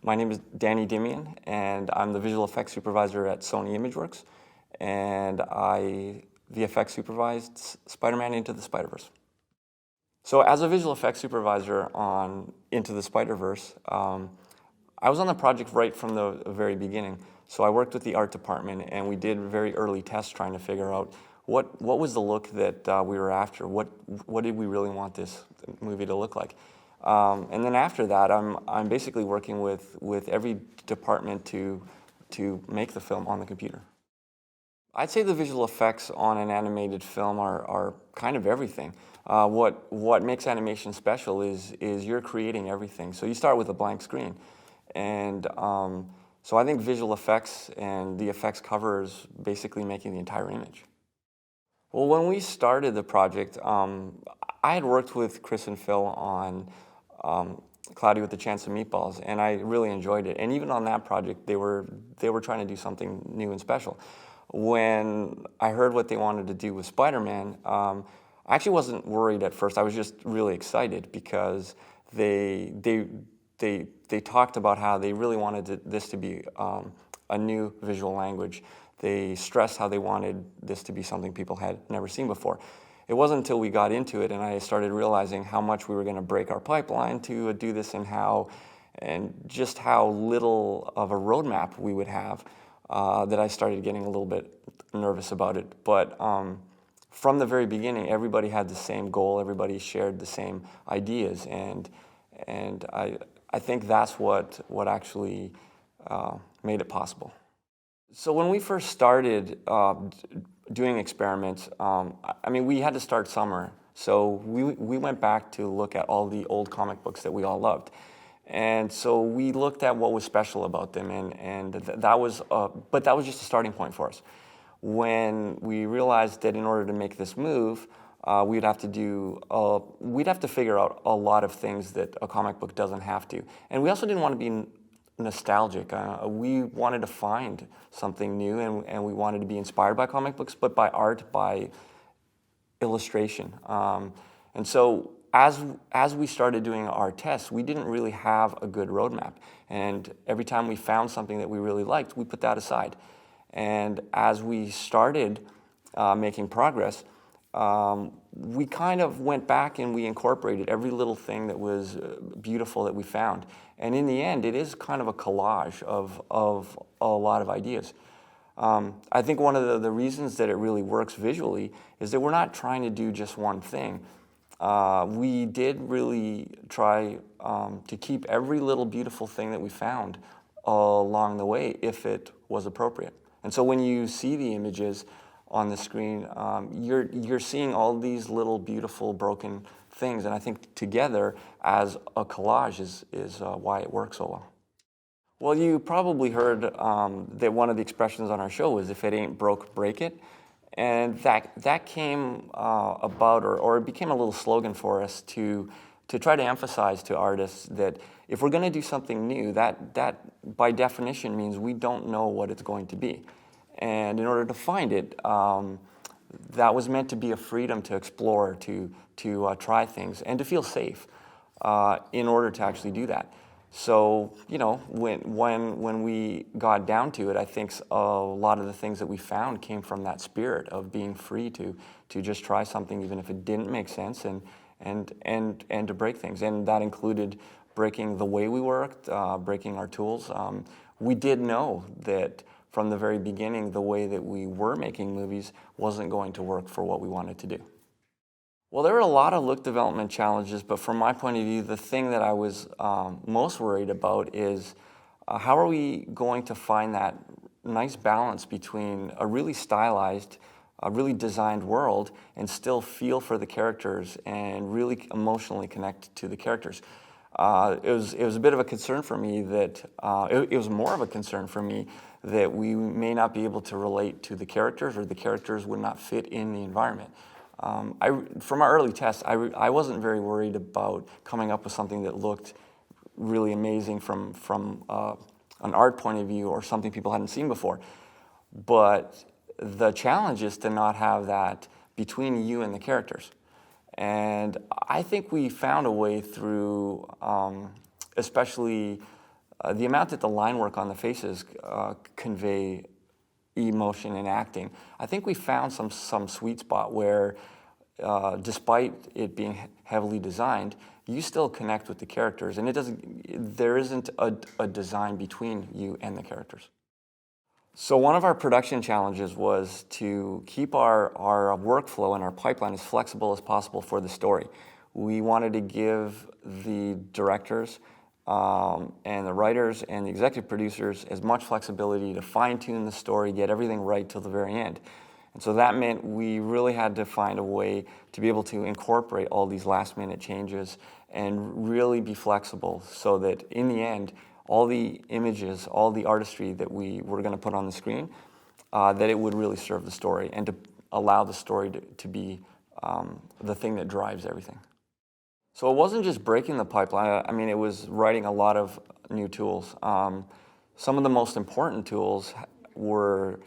My name is Danny Dimian, and I'm the visual effects supervisor at Sony ImageWorks, and I VFX supervised SpiderMan Into the SpiderVerse. So as a visual effects supervisor on Into the SpiderVerse, I was on the project right from the very beginning. So I worked with the art department, and we did very early tests trying to figure out what was the look that we were after. What did we really want this movie to look like? And then after that, I'm basically working with every department to make the film on the computer. I'd say the visual effects on an animated film are kind of everything. What makes animation special is you're creating everything. So you start with a blank screen, and so I think visual effects and the effects covers basically making the entire image. Well, when we started the project, I had worked with Chris and Phil on Cloudy with the Chance of Meatballs, and I really enjoyed it. And even on that project, they were trying to do something new and special. When I heard what they wanted to do with Spider-Man, I actually wasn't worried at first. I was just really excited because they talked about how they really wanted this to be a new visual language. They stressed how they wanted this to be something people had never seen before. It wasn't until we got into it and I started realizing how much we were going to break our pipeline to do this, and just how little of a roadmap we would have, that I started getting a little bit nervous about it. But from the very beginning, everybody had the same goal, everybody shared the same ideas, and I think that's what actually made it possible. So when we first started doing experiments, I mean, we had to start somewhere. So we went back to look at all the old comic books that we all loved. And so we looked at what was special about them, and that was just a starting point for us. When we realized that in order to make this move, we'd have to figure out a lot of things that a comic book doesn't have to. And we also didn't want to be nostalgic. We wanted to find something new, and we wanted to be inspired by comic books, but by art, by illustration. And so as we started doing our tests, we didn't really have a good roadmap. And every time we found something that we really liked, we put that aside. And as we started making progress, we kind of went back and we incorporated every little thing that was beautiful that we found. And in the end, it is kind of a collage of a lot of ideas. I think one of the reasons that it really works visually is that we're not trying to do just one thing. We did really try to keep every little beautiful thing that we found along the way, if it was appropriate. And so when you see the images on the screen, you're seeing all these little beautiful broken things, and I think together as a collage is why it works so well. Well, you probably heard that one of the expressions on our show was, "If it ain't broke, break it," and that came about, or it became a little slogan for us to try to emphasize to artists that if we're going to do something new, that by definition means we don't know what it's going to be. And in order to find it, that was meant to be a freedom to explore, to try things, and to feel safe in order to actually do that. So, you know, when we got down to it, I think a lot of the things that we found came from that spirit of being free to just try something even if it didn't make sense, and to break things. And that included breaking the way we worked, breaking our tools. We did know that from the very beginning, the way that we were making movies wasn't going to work for what we wanted to do. Well, there were a lot of look development challenges, but from my point of view, the thing that I was most worried about is how are we going to find that nice balance between a really stylized, a really designed world, and still feel for the characters and really emotionally connect to the characters. It was a bit of a concern for me that, it was more of a concern for me that we may not be able to relate to the characters, or the characters would not fit in the environment. From our early tests, I wasn't very worried about coming up with something that looked really amazing from an art point of view, or something people hadn't seen before. But the challenge is to not have that between you and the characters. And I think we found a way through, especially the amount that the line work on the faces convey emotion and acting, I think we found some sweet spot where, despite it being heavily designed, you still connect with the characters, and there isn't a design between you and the characters. So one of our production challenges was to keep our workflow and our pipeline as flexible as possible for the story. We wanted to give the directors and the writers and the executive producers as much flexibility to fine-tune the story, get everything right till the very end. And so that meant we really had to find a way to be able to incorporate all these last-minute changes and really be flexible so that in the end, all the images, all the artistry that we were going to put on the screen, that it would really serve the story and to allow the story to be the thing that drives everything. So it wasn't just breaking the pipeline. I mean, it was writing a lot of new tools. Some of the most important tools were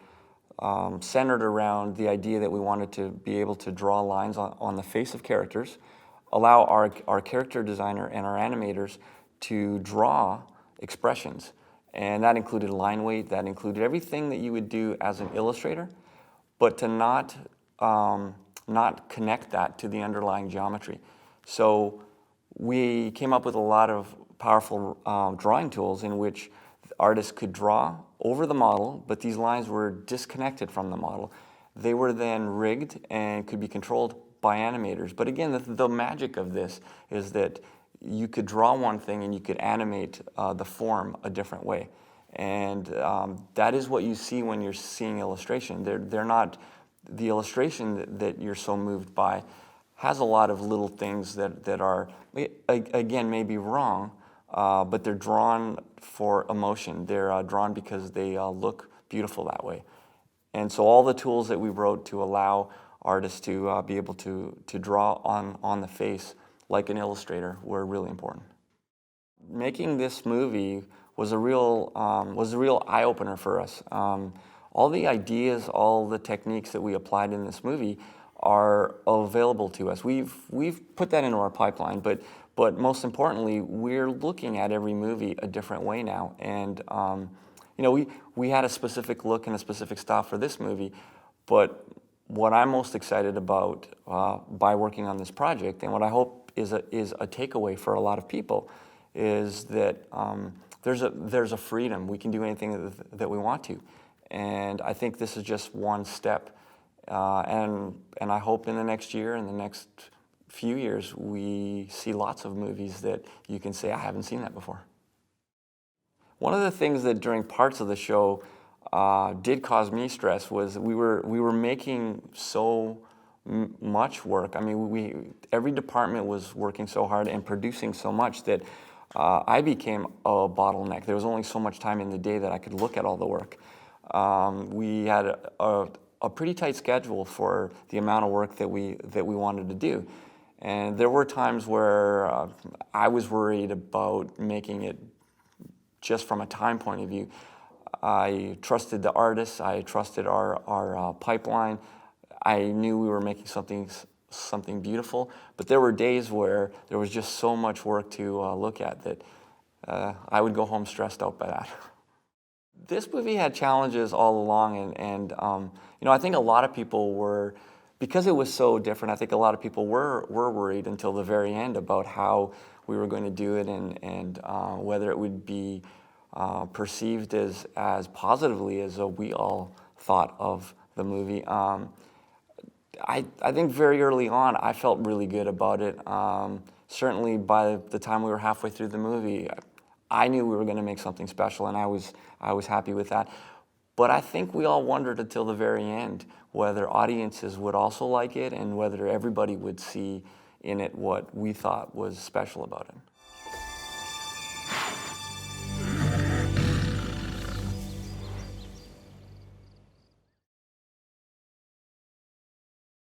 centered around the idea that we wanted to be able to draw lines on the face of characters, allow our character designer and our animators to draw expressions. And that included line weight, that included everything that you would do as an illustrator, but to not connect that to the underlying geometry. So we came up with a lot of powerful drawing tools in which artists could draw over the model, but these lines were disconnected from the model. They were then rigged and could be controlled by animators. But again, the magic of this is that you could draw one thing and you could animate the form a different way. And that is what you see when you're seeing illustration. They're not, the illustration that you're so moved by has a lot of little things that are, again, maybe wrong, but they're drawn for emotion. They're drawn because they look beautiful that way. And so all the tools that we wrote to allow artists to be able to draw on the face like an illustrator were really important. Making this movie was a real eye-opener for us. All the ideas, all the techniques that we applied in this movie are available to us. We've put that into our pipeline, but most importantly, we're looking at every movie a different way now. And you know, we had a specific look and a specific style for this movie, but what I'm most excited about by working on this project, and what I hope is a takeaway for a lot of people, is that there's a freedom. We can do anything that we want to, and I think this is just one step. And I hope in the next year, in the next few years, we see lots of movies that you can say, I haven't seen that before. One of the things that during parts of the show did cause me stress was we were making so much work. I mean, every department was working so hard and producing so much that I became a bottleneck. There was only so much time in the day that I could look at all the work. We had a pretty tight schedule for the amount of work that we wanted to do. And there were times where I was worried about making it just from a time point of view. I trusted the artists, I trusted our pipeline. I knew we were making something beautiful, but there were days where there was just so much work to look at that I would go home stressed out by that. This movie had challenges all along, and you know, I think a lot of people were, because it was so different, I think a lot of people were worried until the very end about how we were going to do it and whether it would be perceived as positively as we all thought of the movie. I think very early on I felt really good about it. Certainly by the time we were halfway through the movie, I knew we were going to make something special, and I was happy with that. But I think we all wondered until the very end whether audiences would also like it and whether everybody would see in it what we thought was special about it.